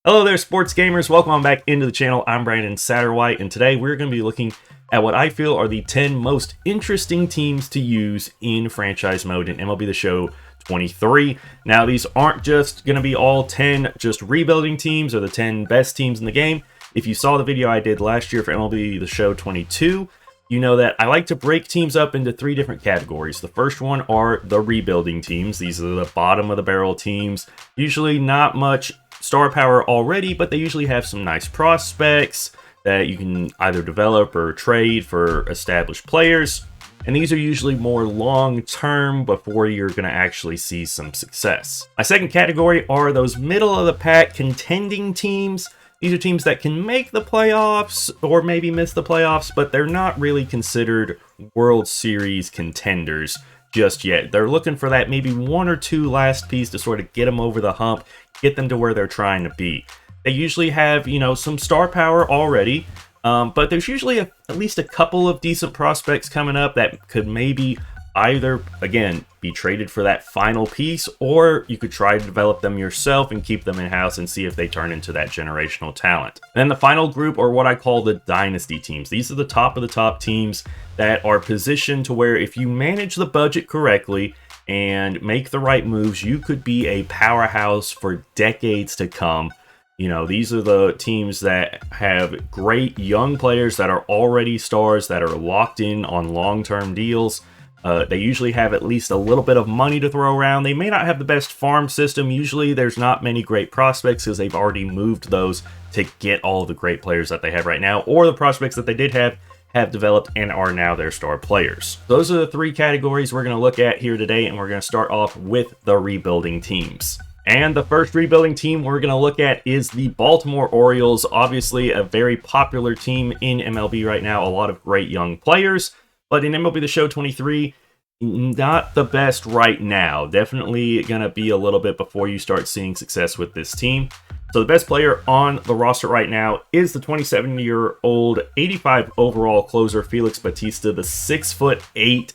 Hello there, sports gamers. Welcome back into the channel. I'm Brandon Satterwhite, and today we're going to be looking at what I feel are the 10 most interesting teams to use in franchise mode in MLB The Show 23. Now, these aren't just going to be all 10 just rebuilding teams or the 10 best teams in the game. If you saw the video I did last year for MLB The Show 22, you know that I like to break teams up into 3 different categories. The first one are the rebuilding teams. These are the bottom of the barrel teams. Usually not much star power already, but they usually have some nice prospects that you can either develop or trade for established players. And these are usually more long-term before you're going to actually see some success. My second category are those middle-of-the-pack contending teams. These are teams that can make the playoffs or maybe miss the playoffs, but they're not really considered World Series contenders just yet. They're looking for that maybe 1 or 2 last piece to sort of get them over the hump, get them to where they're trying to be. They usually have, some star power already, but there's usually at least a couple of decent prospects coming up that could maybe either, again, be traded for that final piece, or you could try to develop them yourself and keep them in-house and see if they turn into that generational talent. Then the final group are what I call the Dynasty teams. These are the top of the top teams that are positioned to where if you manage the budget correctly and make the right moves, you could be a powerhouse for decades to come. These are the teams that have great young players that are already stars, that are locked in on long-term deals. They usually have at least a little bit of money to throw around. They may not have the best farm system. Usually there's not many great prospects because they've already moved those to get all the great players that they have right now, or the prospects that they did have developed and are now their star players. Those are the 3 categories we're going to look at here today, and we're going to start off with the rebuilding teams. And the first rebuilding team we're going to look at is the Baltimore Orioles. Obviously a very popular team in MLB right now, a lot of great young players. But in MLB The Show 23, not the best right now. Definitely going to be a little bit before you start seeing success with this team. So the best player on the roster right now is the 27-year-old, 85 overall closer, Felix Bautista, the 6'8"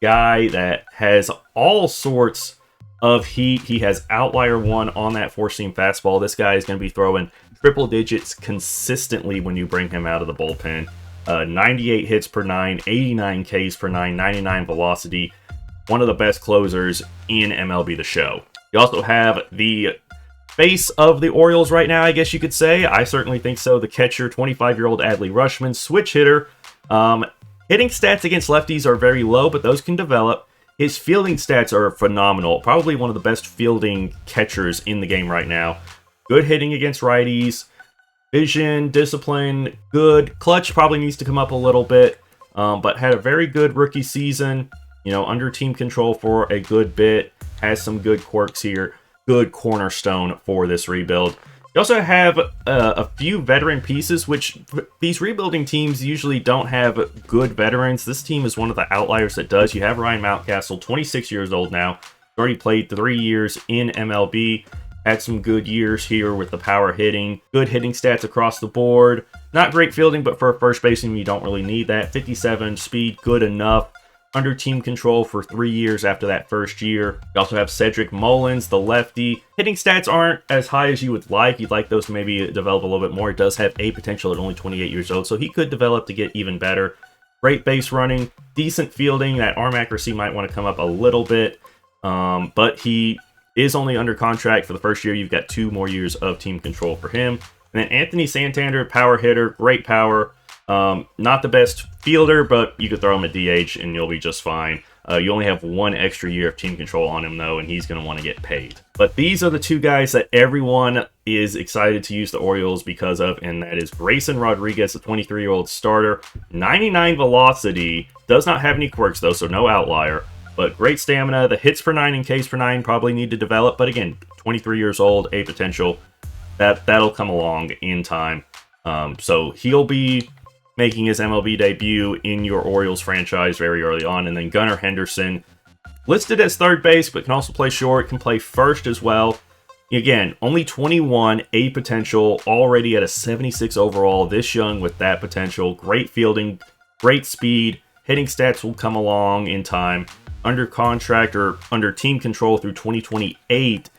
guy that has all sorts of heat. He has outlier 1 on that 4-seam fastball. This guy is going to be throwing triple digits consistently when you bring him out of the bullpen. 98 hits per 9, 89 Ks per 9, 99 velocity. One of the best closers in MLB The Show. You also have the face of the Orioles right now, I guess you could say. I certainly think so. The catcher, 25-year-old Adley Rutschman, switch hitter. Hitting stats against lefties are very low, but those can develop. His fielding stats are phenomenal. Probably one of the best fielding catchers in the game right now. Good hitting against righties. Vision, discipline, good. Clutch probably needs to come up a little bit, but had a very good rookie season. Under team control for a good bit. Has some good quirks here. Good cornerstone for this rebuild. You also have a few veteran pieces, which these rebuilding teams usually don't have good veterans. This team is one of the outliers that does. You have Ryan Mountcastle, 26 years old now. Already played 3 years in MLB. Had some good years here with the power hitting. Good hitting stats across the board. Not great fielding, but for a first baseman, you don't really need that. 57 speed, good enough. Under team control for 3 years after that first year. You also have Cedric Mullins, the lefty. Hitting stats aren't as high as you would like. You'd like those to maybe develop a little bit more. It does have a potential at only 28 years old, so he could develop to get even better. Great base running, decent fielding. That arm accuracy might want to come up a little bit, but he is only under contract for the first year. You've got 2 more years of team control for him. And then Anthony Santander, power hitter, great power. Not the best fielder, but you could throw him at DH and you'll be just fine. You only have 1 extra year of team control on him, though, and he's going to want to get paid. But these are the 2 guys that everyone is excited to use the Orioles because of, and that is Grayson Rodriguez, the 23-year-old starter. 99 velocity. Does not have any quirks, though, so no outlier. But great stamina. The hits per 9 and Ks per 9 probably need to develop. But again, 23 years old, a potential. That'll come along in time. So he'll be making his MLB debut in your Orioles franchise very early on. And then Gunnar Henderson, listed as third base, but can also play short, can play first as well. Again, only 21, a potential, already at a 76 overall, this young with that potential. Great fielding, great speed. Hitting stats will come along in time. Under contract or under team control through 2028.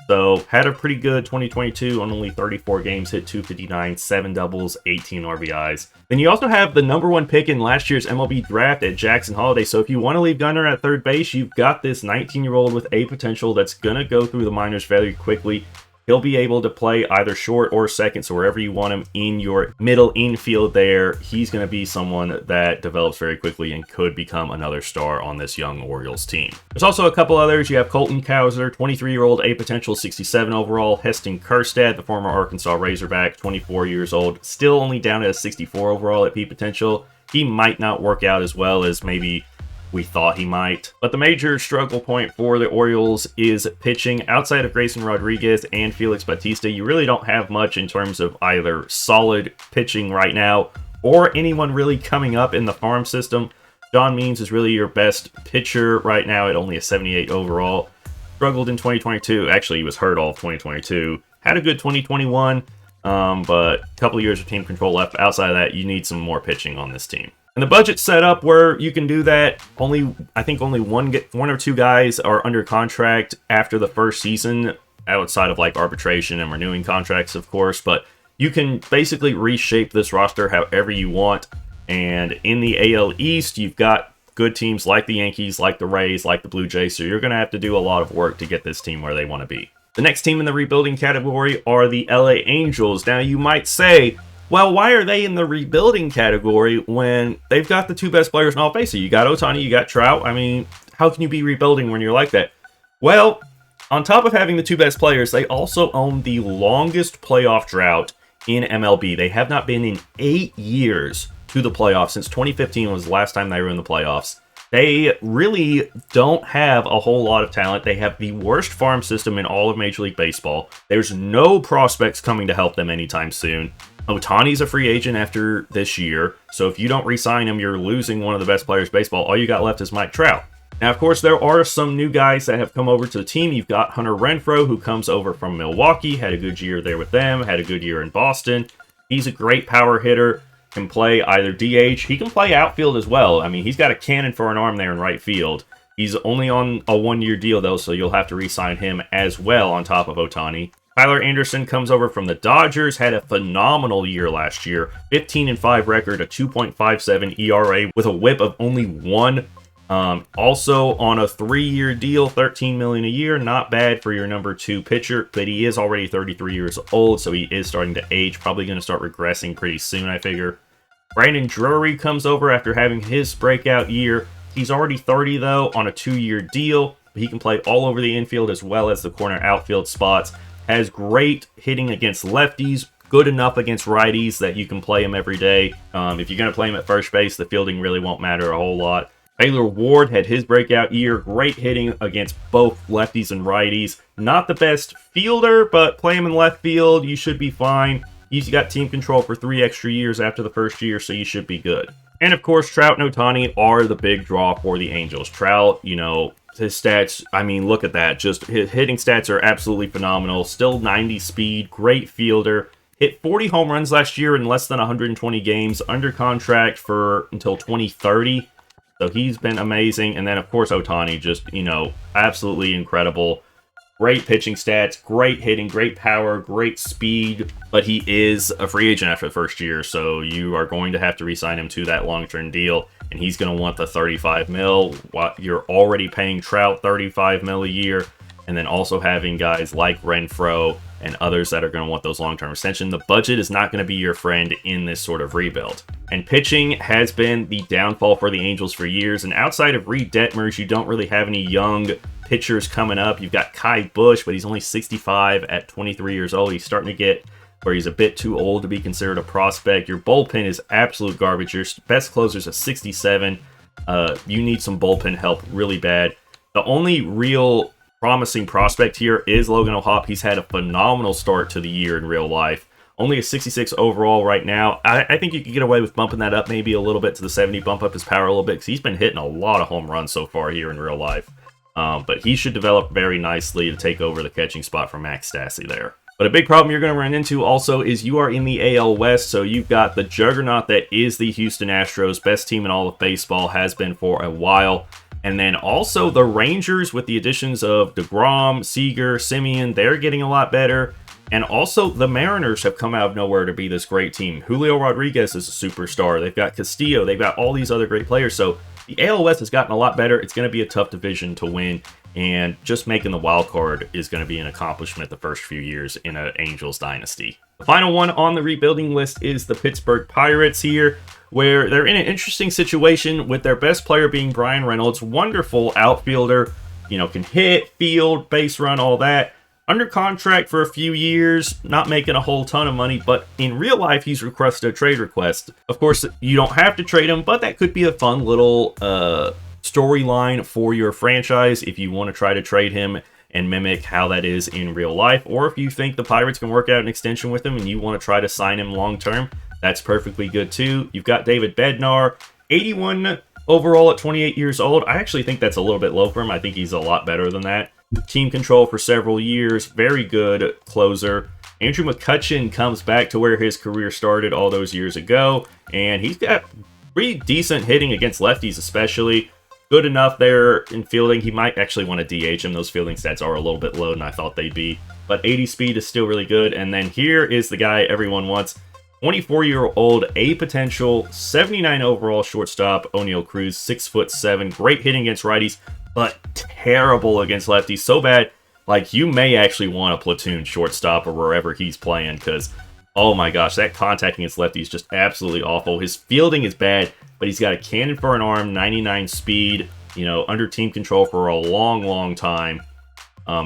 So had a pretty good 2022 on only 34 games, hit 259, 7 doubles, 18 RBIs. Then you also have the #1 pick in last year's MLB draft at Jackson Holiday. So if you want to leave Gunnar at third base, you've got this 19-year-old with a potential that's going to go through the minors very quickly. He'll be able to play either short or second, so wherever you want him in your middle infield there, he's going to be someone that develops very quickly and could become another star on this young Orioles team. There's also a couple others. You have Colton Cowser, 23-year-old, a potential 67 overall. Heston Kjerstad, the former Arkansas Razorback, 24 years old, still only down at a 64 overall at peak potential. He might not work out as well as maybe we thought he might. But the major struggle point for the Orioles is pitching. Outside of Grayson Rodriguez and Felix Bautista, you really don't have much in terms of either solid pitching right now or anyone really coming up in the farm system. John Means is really your best pitcher right now at only a 78 overall. Struggled in 2022. Actually, he was hurt all of 2022. Had a good 2021, but a couple of years of team control left. Outside of that, you need some more pitching on this team. And the budget's set up where you can do that. I think only one or two guys are under contract after the first season, outside of like arbitration and renewing contracts, of course. But you can basically reshape this roster however you want. And in the AL East, you've got good teams like the Yankees, like the Rays, like the Blue Jays. So you're going to have to do a lot of work to get this team where they want to be. The next team in the rebuilding category are the LA Angels. Now you might say, well, why are they in the rebuilding category when they've got the two best players in all faces? You got Ohtani, you got Trout. I mean, how can you be rebuilding when you're like that? Well, on top of having the two best players, they also own the longest playoff drought in MLB. They have not been in 8 years to the playoffs. Since 2015 was the last time they were in the playoffs. They really don't have a whole lot of talent. They have the worst farm system in all of Major League Baseball. There's no prospects coming to help them anytime soon. Ohtani's a free agent after this year, so if you don't re-sign him, you're losing one of the best players in baseball. All you got left is Mike Trout. Now, of course, there are some new guys that have come over to the team. You've got Hunter Renfroe, who comes over from Milwaukee, had a good year there with them, had a good year in Boston. He's a great power hitter, can play either DH. He can play outfield as well. I mean, he's got a cannon for an arm there in right field. He's only on a one-year deal, though, so you'll have to re-sign him as well on top of Ohtani. Tyler Anderson comes over from the Dodgers, had a phenomenal year last year. 15-5 record, a 2.57 ERA with a whip of only 1. Also on a 3-year deal, $13 million a year. Not bad for your number 2 pitcher, but he is already 33 years old, so he is starting to age. Probably going to start regressing pretty soon, I figure. Brandon Drury comes over after having his breakout year. He's already 30, though, on a 2-year deal. He can play all over the infield as well as the corner outfield spots. Has great hitting against lefties, good enough against righties that you can play him every day. If you're going to play him at first base, the fielding really won't matter a whole lot. Taylor Ward had his breakout year, great hitting against both lefties and righties. Not the best fielder, but play him in left field, you should be fine. He's got team control for 3 extra years after the first year, so you should be good. And of course, Trout and Ohtani are the big draw for the Angels. Trout, his stats, I mean, look at that. Just his hitting stats are absolutely phenomenal. Still 90 speed, great fielder. Hit 40 home runs last year in less than 120 games. Under contract for until 2030. So he's been amazing. And then, of course, Ohtani, just, absolutely incredible. Great pitching stats, great hitting, great power, great speed. But he is a free agent after the first year. So you are going to have to re-sign him to that long-term deal. And he's going to want the $35 million. You're already paying Trout $35 million a year. And then also having guys like Renfroe and others that are going to want those long-term extensions. The budget is not going to be your friend in this sort of rebuild. And pitching has been the downfall for the Angels for years. And outside of Reed Detmers, you don't really have any young pitchers coming up. You've got Kai Busch, but he's only 65 at 23 years old. He's starting to get where he's a bit too old to be considered a prospect. Your bullpen is absolute garbage. Your best closer's a 67. You need some bullpen help really bad. The only real promising prospect here is Logan O'Hoppe. He's had a phenomenal start to the year in real life. Only a 66 overall right now. I think you could get away with bumping that up maybe a little bit to the 70, bump up his power a little bit, because he's been hitting a lot of home runs so far here in real life. But he should develop very nicely to take over the catching spot from Max Stassi there. But a big problem you're going to run into also is you are in the AL West, so you've got the juggernaut that is the Houston Astros. Best team in all of baseball, has been for a while. And then also the Rangers with the additions of DeGrom, Seager, Simeon, they're getting a lot better. And also the Mariners have come out of nowhere to be this great team. Julio Rodriguez is a superstar. They've got Castillo. They've got all these other great players. So the AL West has gotten a lot better. It's going to be a tough division to win. And just making the wild card is going to be an accomplishment the first few years in an Angels dynasty. The final one on the rebuilding list is the Pittsburgh Pirates here, where they're in an interesting situation with their best player being Brian Reynolds. Wonderful outfielder, can hit, field, base run, all that. Under contract for a few years, not making a whole ton of money, but in real life, he's requested a trade request. Of course, you don't have to trade him, but that could be a fun little storyline for your franchise if you want to try to trade him and mimic how that is in real life. Or if you think the Pirates can work out an extension with him and you want to try to sign him long term, that's perfectly good too. You've got David Bednar, 81 overall at 28 years old. I actually think that's a little bit low for him. I think he's a lot better than that. Team control for several years, very good closer. Andrew McCutchen comes back to where his career started all those years ago, and he's got pretty decent hitting against lefties especially. Good enough there in fielding. He might actually want to DH him. Those fielding stats are a little bit low than I thought they'd be. But 80 speed is still really good. And then here is the guy everyone wants. 24-year-old, A potential, 79 overall shortstop, O'Neal Cruz, 6'7", great hitting against righties, but terrible against lefties. So bad, like you may actually want a platoon shortstop or wherever he's playing, because, oh my gosh, that contact against lefties is just absolutely awful. His fielding is bad, but he's got a cannon for an arm, 99 speed, under team control for a long, long time.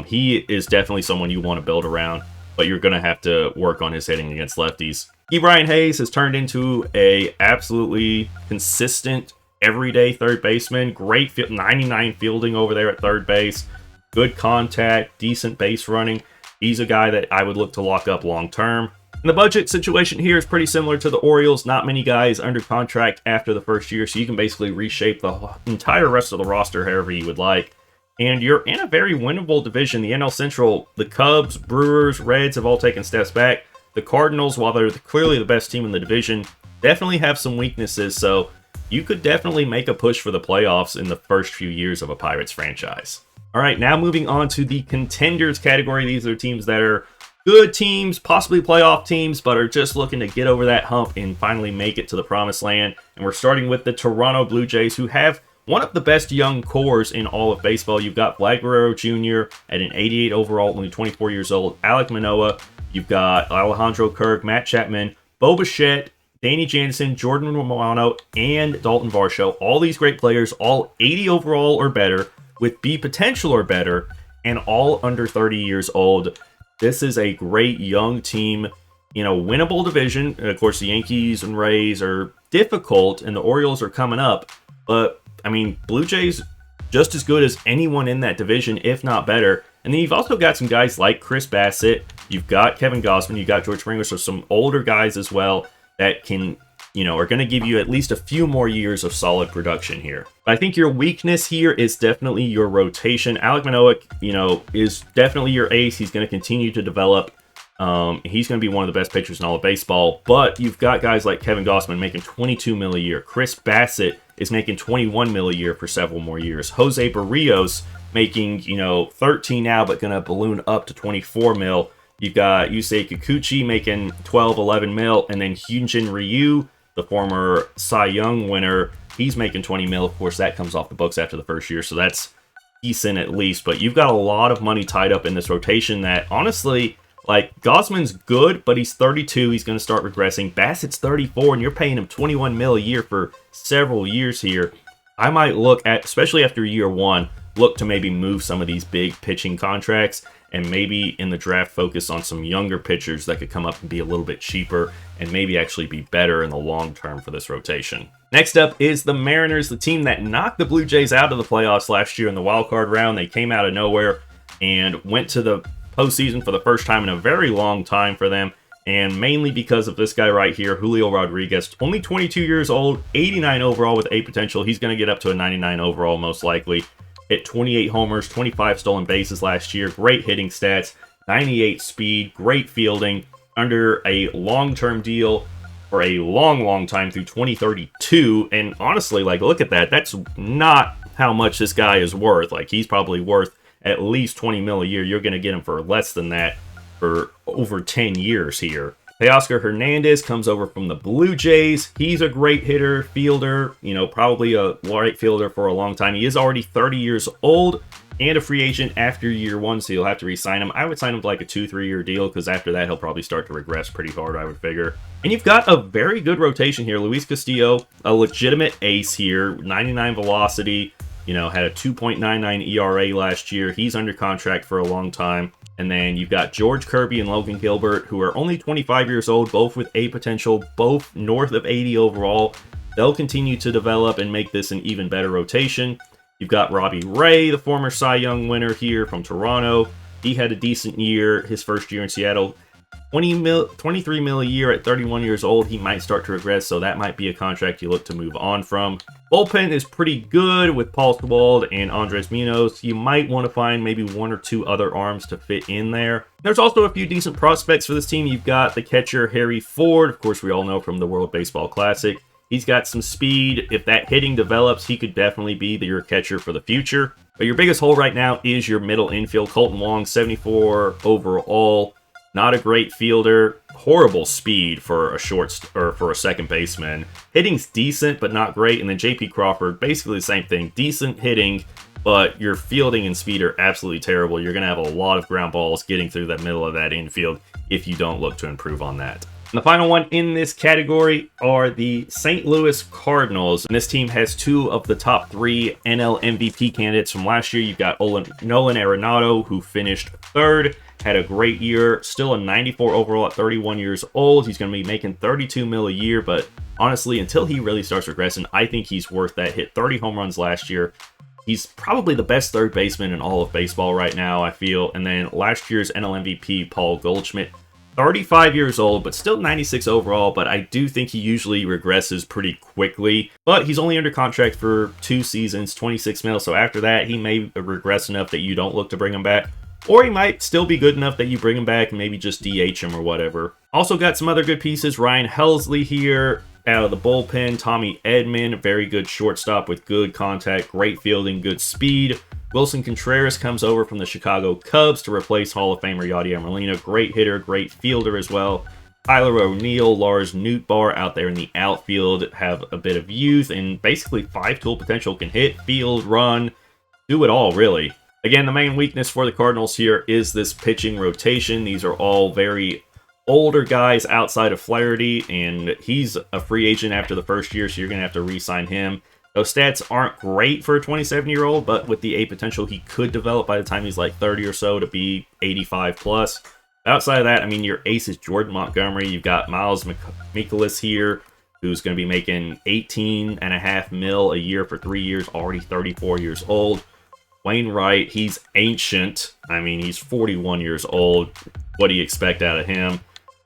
He is definitely someone you want to build around, but you're going to have to work on his hitting against lefties. Brian Hayes has turned into a absolutely consistent, everyday third baseman. Great 99 fielding over there at third base. Good contact, decent base running. He's a guy that I would look to lock up long term. And the budget situation here is pretty similar to the Orioles. Not many guys under contract after the first year, so you can basically reshape the entire rest of the roster however you would like. And you're in a very winnable division. The NL Central, the Cubs, Brewers, Reds have all taken steps back. The Cardinals, while they're clearly the best team in the division, definitely have some weaknesses, so you could definitely make a push for the playoffs in the first few years of a Pirates franchise. All right, now moving on to the contenders category. These are teams that are good teams, possibly playoff teams, but are just looking to get over that hump and finally make it to the promised land. And we're starting with the Toronto Blue Jays, who have one of the best young cores in all of baseball. You've got Vlad Guerrero Jr. at an 88 overall, only 24 years old. Alek Manoah. You've got Alejandro Kirk, Matt Chapman, Bo Bichette, Danny Jansen, Jordan Romano, and Dalton Varsho. All these great players, all 80 overall or better, with B potential or better, and all under 30 years old. This is a great young team in a winnable division. Of course, the Yankees and Rays are difficult, and the Orioles are coming up. But, Blue Jays just as good as anyone in that division, if not better. And then you've also got some guys like Chris Bassett. You've got Kevin Gausman. You've got George Springer. So some older guys as well that can, are going to give you at least a few more years of solid production here. But I think your weakness here is definitely your rotation. Alek Manoah, is definitely your ace. He's going to continue to develop. He's going to be one of the best pitchers in all of baseball. But you've got guys like Kevin Gausman making $22 million a year. Chris Bassett is making $21 million a year for several more years. Jose Barrios making, 13 now, but going to balloon up to $24 million. You've got Yusei Kikuchi making $11 million, and then Hyunjin Ryu, the former Cy Young winner, he's making $20 million. Of course, that comes off the books after the first year, so that's decent at least. But you've got a lot of money tied up in this rotation that, honestly, Gausman's good, but he's 32. He's going to start regressing. Bassett's 34, and you're paying him $21 million a year for several years here. I might look at, especially after year one, look to maybe move some of these big pitching contracts and maybe in the draft focus on some younger pitchers that could come up and be a little bit cheaper and maybe actually be better in the long term for this rotation. Next up is the Mariners, the team that knocked the Blue Jays out of the playoffs last year in the wild card round. They came out of nowhere and went to the postseason for the first time in a very long time for them, and mainly because of this guy right here, Julio Rodriguez. Only 22 years old, 89 overall with A potential. He's going to get up to a 99 overall most likely. Hit 28 homers, 25 stolen bases last year. Great hitting stats, 98 speed, great fielding, under a long-term deal for a long, long time through 2032. And honestly, look at that. That's not how much this guy is worth. Like, he's probably worth at least 20 mil a year. You're going to get him for less than that for over 10 years here. Teoscar Hernandez comes over from the Blue Jays. He's a great hitter, fielder, you know, probably a right fielder for a long time. He is already 30 years old and a free agent after year one, so you'll have to re-sign him. I would sign him to like a 2-3 year deal, because after that, he'll probably start to regress pretty hard, I would figure. And you've got a very good rotation here. Luis Castillo, a legitimate ace here, 99 velocity, you know, had a 2.99 ERA last year. He's under contract for a long time. And then you've got George Kirby and Logan Gilbert, who are only 25 years old, both with A potential, both north of 80 overall. They'll continue to develop and make this an even better rotation. You've got Robbie Ray, the former Cy Young winner here from Toronto. He had a decent year his first year in Seattle. 23 mil a year at 31 years old. He might start to regress, so that might be a contract you look to move on from. Bullpen is pretty good with Paul Stewald and Andres Munoz. You might want to find maybe one or two other arms to fit in there. There's also a few decent prospects for this team. You've got the catcher Harry Ford, of course we all know from the World Baseball Classic. He's got some speed. If that hitting develops, he could definitely be your catcher for the future. But your biggest hole right now is your middle infield. Colton Wong, 74 overall. Not a great fielder, horrible speed for a for a second baseman. Hitting's decent, but not great. And then JP Crawford, basically the same thing. Decent hitting, but your fielding and speed are absolutely terrible. You're going to have a lot of ground balls getting through the middle of that infield if you don't look to improve on that. And the final one in this category are the St. Louis Cardinals. And this team has two of the top 3 NL MVP candidates from last year. You've got Nolan Arenado, who finished third. Had a great year, still a 94 overall at 31 years old. He's going to be making 32 mil a year, but honestly, until he really starts regressing, I think he's worth that. Hit 30 home runs last year. He's probably the best third baseman in all of baseball right now, I feel. And then last year's NL MVP, Paul Goldschmidt, 35 years old, but still 96 overall, but I do think he usually regresses pretty quickly. But he's only under contract for 2 seasons, 26 mil, so after that, he may regress enough that you don't look to bring him back. Or he might still be good enough that you bring him back and maybe just DH him or whatever. Also got some other good pieces. Ryan Helsley here out of the bullpen. Tommy Edman, very good shortstop with good contact, great fielding, good speed. Wilson Contreras comes over from the Chicago Cubs to replace Hall of Famer Yadier Molina. Great hitter, great fielder as well. Tyler O'Neill, Lars Nootbaar out there in the outfield have a bit of youth and basically 5-tool potential. Can hit, field, run, do it all really. Again, the main weakness for the Cardinals here is this pitching rotation. These are all very older guys outside of Flaherty, and he's a free agent after the first year, so you're going to have to re-sign him. Those stats aren't great for a 27-year-old, but with the A potential, he could develop by the time he's like 30 or so to be 85 plus. Outside of that, I mean, your ace is Jordan Montgomery. You've got Miles Mikolas here, who's going to be making 18.5 mil a year for 3 years, already 34 years old. Wainwright, he's ancient. I mean, he's 41 years old. What do you expect out of him?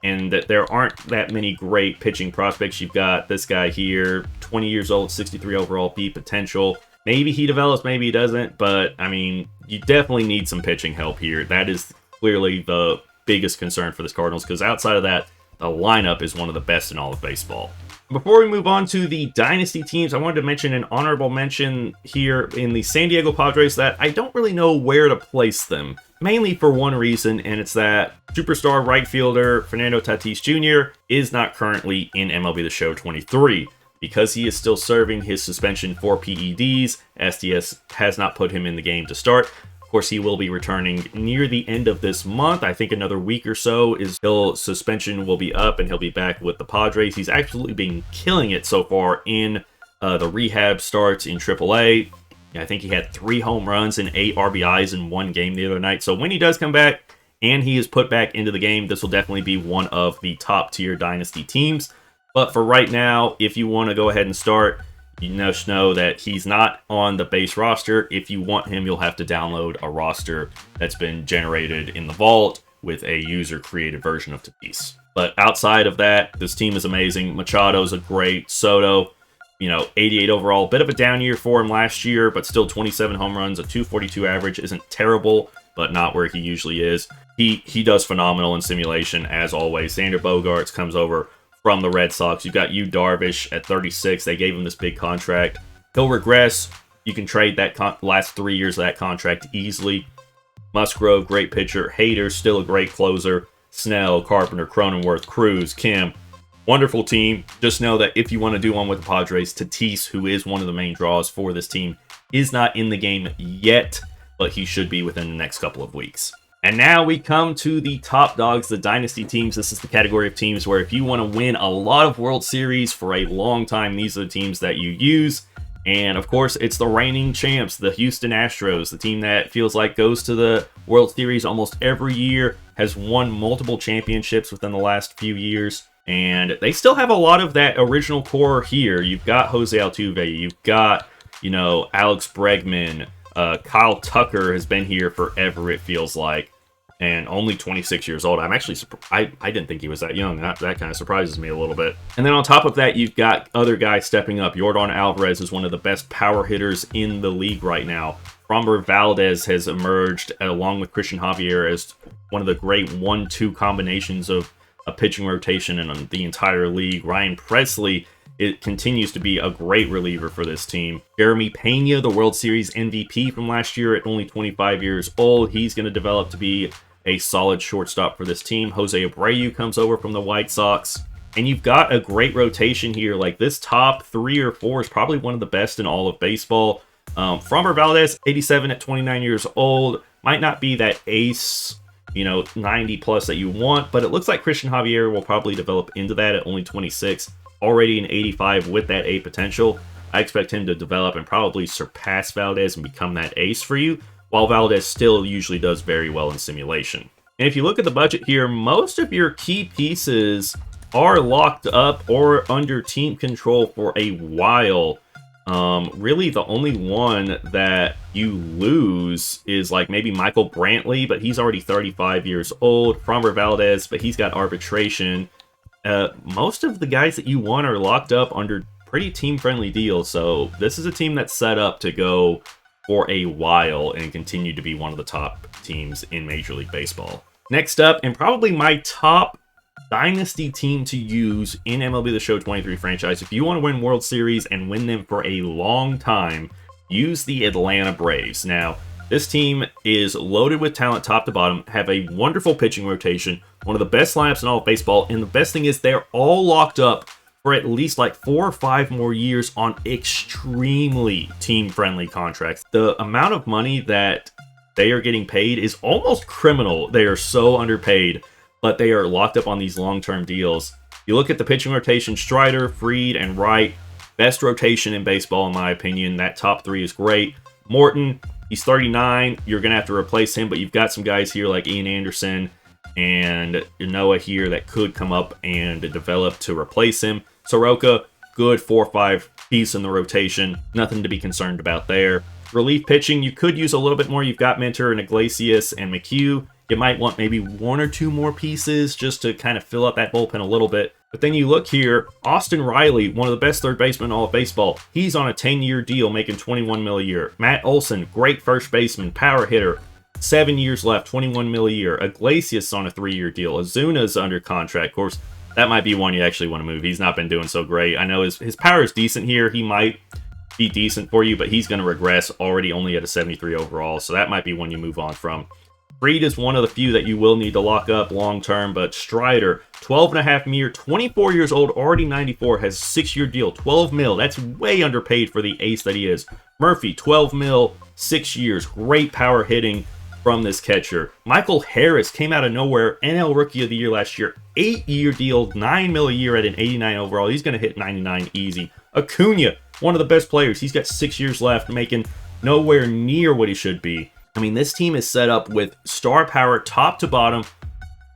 And that there aren't that many great pitching prospects. You've got this guy here, 20 years old, 63 overall B potential. Maybe he develops, maybe he doesn't. But, I mean, you definitely need some pitching help here. That is clearly the biggest concern for this Cardinals, because outside of that, the lineup is one of the best in all of baseball. Before we move on to the Dynasty teams, I wanted to mention an honorable mention here in the San Diego Padres that I don't really know where to place them. Mainly for one reason, and it's that superstar right fielder Fernando Tatis Jr. is not currently in MLB The Show 23. Because he is still serving his suspension for PEDs, SDS has not put him in the game to start. Of course, he will be returning near the end of this month. I think another week or so his suspension will be up and he'll be back with the Padres. He's absolutely been killing it so far in the rehab starts in AAA. I think he had 3 home runs and 8 RBIs in one game the other night. So when he does come back and he is put back into the game, this will definitely be one of the top tier Dynasty teams. But for right now, if you want to go ahead and start, you just know that he's not on the base roster. If you want him, you'll have to download a roster that's been generated in the vault with a user-created version of Tatis. But outside of that, this team is amazing. Machado's a great. Soto, 88 overall. Bit of a down year for him last year, but still 27 home runs, a 242 average. Isn't terrible, but not where he usually is. He does phenomenal in simulation, as always. Xander Bogaerts comes over from the Red Sox. You've got Yu Darvish at 36. They gave him this big contract. He'll regress You can trade that last 3 years of that contract easily. Musgrove, great pitcher. Hader, still a great closer. Snell, Carpenter, Cronenworth, Cruz, Kim. Wonderful team. Just know that if you want to do one with the Padres, Tatis, who is one of the main draws for this team, is not in the game yet, but he should be within the next couple of weeks. And now we come to the top dogs, the Dynasty teams. This is the category of teams where if you want to win a lot of World Series for a long time, these are the teams that you use. And of course, it's the reigning champs, the Houston Astros, the team that feels like goes to the World Series almost every year, has won multiple championships within the last few years. And they still have a lot of that original core here. You've got Jose Altuve, you've got, Alex Bregman, Kyle Tucker has been here forever, it feels like, and only 26 years old. I'm actually I didn't think he was that young. That kind of surprises me a little bit. And then on top of that, you've got other guys stepping up. Yordan Alvarez is one of the best power hitters in the league right now. Framber Valdez has emerged, along with Christian Javier, as one of the great 1-2 combinations of a pitching rotation in the entire league. Ryan Presley, it continues to be a great reliever for this team. Jeremy Pena, the World Series MVP from last year at only 25 years old. He's going to develop to be a solid shortstop for this team. Jose Abreu comes over from the White Sox. And you've got a great rotation here. Like, this top 3 or 4 is probably one of the best in all of baseball. Framber Valdez, 87 at 29 years old. Might not be that ace, 90 plus that you want, but it looks like Christian Javier will probably develop into that at only 26. Already an 85 with that A potential. I expect him to develop and probably surpass Valdez and become that ace for you, while Valdez still usually does very well in simulation. And if you look at the budget here, most of your key pieces are locked up or under team control for a while. Really, the only one that you lose is like maybe Michael Brantley, but he's already 35 years old. Framber Valdez, but he's got arbitration. Most of the guys that you want are locked up under pretty team-friendly deals, so this is a team that's set up to go for a while and continue to be one of the top teams in Major League Baseball. Next up, and probably my top Dynasty team to use in MLB The Show 23 franchise, if you want to win World Series and win them for a long time, use the Atlanta Braves. Now, this team is loaded with talent top to bottom, have a wonderful pitching rotation, one of the best lineups in all of baseball, and the best thing is they're all locked up for at least like 4 or 5 more years on extremely team-friendly contracts. The amount of money that they are getting paid is almost criminal. They are so underpaid, but they are locked up on these long-term deals. You look at the pitching rotation, Strider, Fried, and Wright, best rotation in baseball in my opinion. That top 3 is great. Morton, he's 39. You're going to have to replace him, but you've got some guys here like Ian Anderson and Noah here that could come up and develop to replace him. Soroka, good 4-5 piece in the rotation. Nothing to be concerned about there. Relief pitching, you could use a little bit more. You've got Minter and Iglesias and McHugh. You might want maybe 1 or 2 more pieces just to kind of fill up that bullpen a little bit. But then you look here, Austin Riley, one of the best third basemen in all of baseball. He's on a 10-year deal making $21 million a year. Matt Olson, great first baseman, power hitter. 7 years left, $21 million a year. Iglesias on a 3-year deal. Azuna's under contract. Of course, that might be one you actually want to move. He's not been doing so great. I know his power is decent here. He might be decent for you, but he's going to regress, already only at a 73 overall. So that might be one you move on from. Fried is one of the few that you will need to lock up long-term, but Strider, 12.5 year, 24 years old, already 94, has a 6-year deal, 12 mil. That's way underpaid for the ace that he is. Murphy, 12 mil, 6 years, great power hitting from this catcher. Michael Harris came out of nowhere, NL Rookie of the Year last year, 8-year deal, 9 mil a year at an 89 overall. He's going to hit 99 easy. Acuna, one of the best players. He's got 6 years left, making nowhere near what he should be. I mean, this team is set up with star power top to bottom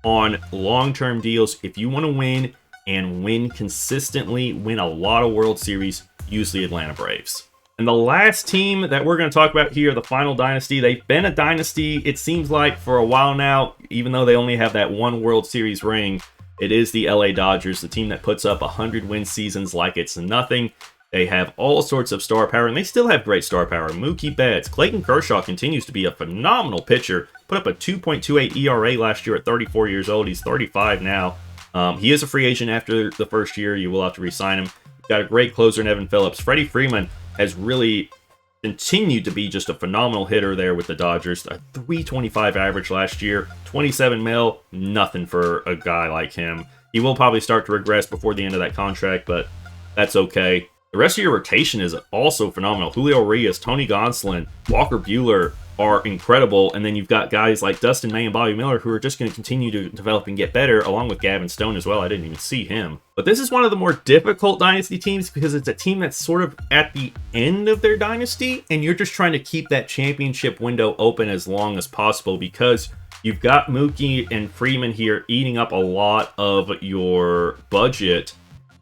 on long-term deals. If you want to win and win consistently, win a lot of World Series, use the Atlanta Braves. And the last team that we're going to talk about here, the final dynasty, they've been a dynasty, it seems like, for a while now, even though they only have that 1 World Series ring. It is the LA Dodgers, the team that puts up 100-win seasons like it's nothing. They have all sorts of star power, and they still have great star power. Mookie Betts, Clayton Kershaw continues to be a phenomenal pitcher. Put up a 2.28 ERA last year at 34 years old. He's 35 now. He is a free agent after the first year. You will have to re-sign him. Got a great closer in Evan Phillips. Freddie Freeman has really continued to be just a phenomenal hitter there with the Dodgers. A 325 average last year, 27 mil, nothing for a guy like him. He will probably start to regress before the end of that contract, but that's okay. The rest of your rotation is also phenomenal. Julio Urias, Tony Gonsolin, Walker Buehler are incredible, and then you've got guys like Dustin May and Bobby Miller who are just going to continue to develop and get better, along with Gavin Stone as well. I didn't even see him. But this is one of the more difficult Dynasty teams because it's a team that's sort of at the end of their Dynasty, and you're just trying to keep that championship window open as long as possible because you've got Mookie and Freeman here eating up a lot of your budget,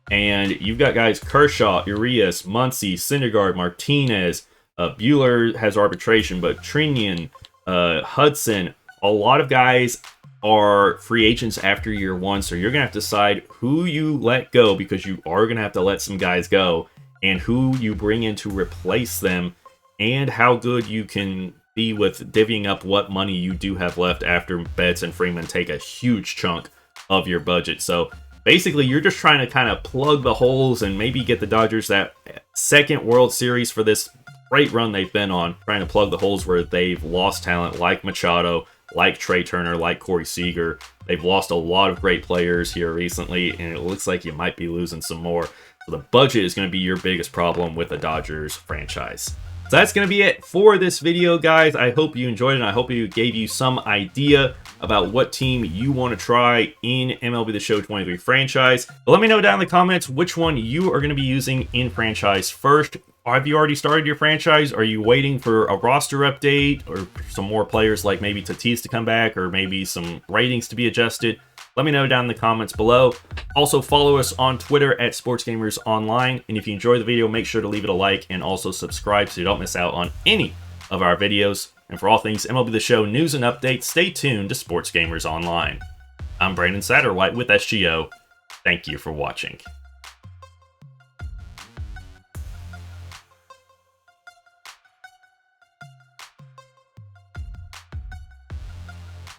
and you've got guys Kershaw, Urias, Muncy, Syndergaard, Martinez, Buehler has arbitration, but Trinian, Hudson, a lot of guys are free agents after year one, so you're going to have to decide who you let go because you are going to have to let some guys go, and who you bring in to replace them, and how good you can be with divvying up what money you do have left after Betts and Freeman take a huge chunk of your budget. So basically, you're just trying to kind of plug the holes and maybe get the Dodgers that second World Series for this great run they've been on, trying to plug the holes where they've lost talent like Machado, like Trey Turner, like Corey Seager. They've lost a lot of great players here recently, and it looks like you might be losing some more. So the budget is going to be your biggest problem with the Dodgers franchise. So that's going to be it for this video, guys. I hope you enjoyed it, and I hope it gave you some idea about what team you want to try in MLB The Show 23 franchise. But let me know down in the comments which one you are going to be using in franchise first. Have you already started your franchise? Are you waiting for a roster update or some more players like maybe Tatis to come back or maybe some ratings to be adjusted? Let me know down in the comments below. Also, follow us on Twitter at SportsGamersOnline. And if you enjoyed the video, make sure to leave it a like and also subscribe so you don't miss out on any of our videos. And for all things MLB The Show news and updates, stay tuned to Sports Gamers Online. I'm Brandon Satterwhite with SGO. Thank you for watching.